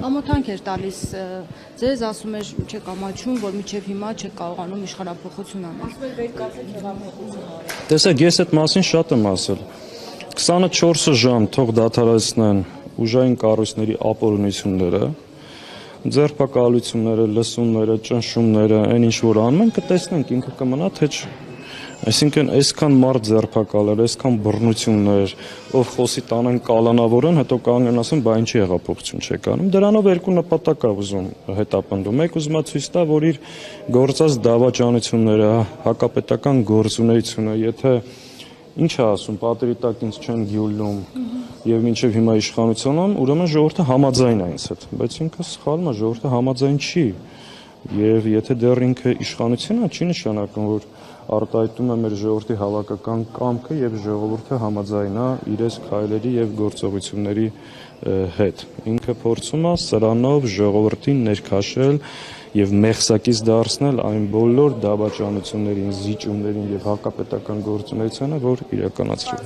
Ամոթանք էր տալիս ձեզ, ասում էր չեք ամաչում, որ մինչև հիմա չեք կարողանում իշխանափոխություն անել։ Տեսեք, ես այդ մասին շատ եմ ասել։ 24 ժամ թող դադարեցնեն ուժային կառույցների ապօրինությունները, ձերբակալությունները, լսումները, ճնշումները, այն ինչ որ անում են, կտեսնենք ինքը կմնա թե չէ։ Այսինքն այսքան մարդ ձերբակալել, այսքան բռնություններ, ով խոսի տանեն կալանավորեն, հետո կանգնեն ասեն, բա ինչի հեղափոխություն չեք անում։ Դրանով երկու նպատակ է ուզում հետապնդում։ Մեկ ուզում է ցույց տա, որ իր գործած դավաճանությունները, հակապետական գործունեությունը, եթե ինչ է ասում, պատերի տակ ինձ չեն գյուլում եւ մինչեւ հիմա իշխանություն են, ուրեմն ժողովուրդը համաձայն է ինձ հետ, բայց ինքը սխալում է, ժողովուրդը համաձայն չի։ Եվ եթե դեռ ինքը իշխանություն է, չի նշանակում, որ արտահայտում է մեր ժողովրդի հավաքական կամքը եւ ժողովուրդը համաձայն է իրենց քայլերի եւ գործողությունների հետ։ Ինքը փորձում է սրանով ժողովրդին ներքաշել եւ մեղսակից դարձնել այն բոլոր դավաճանություններին, զիջումներին եւ հակապետական գործունեությանը, որ իրականացրել։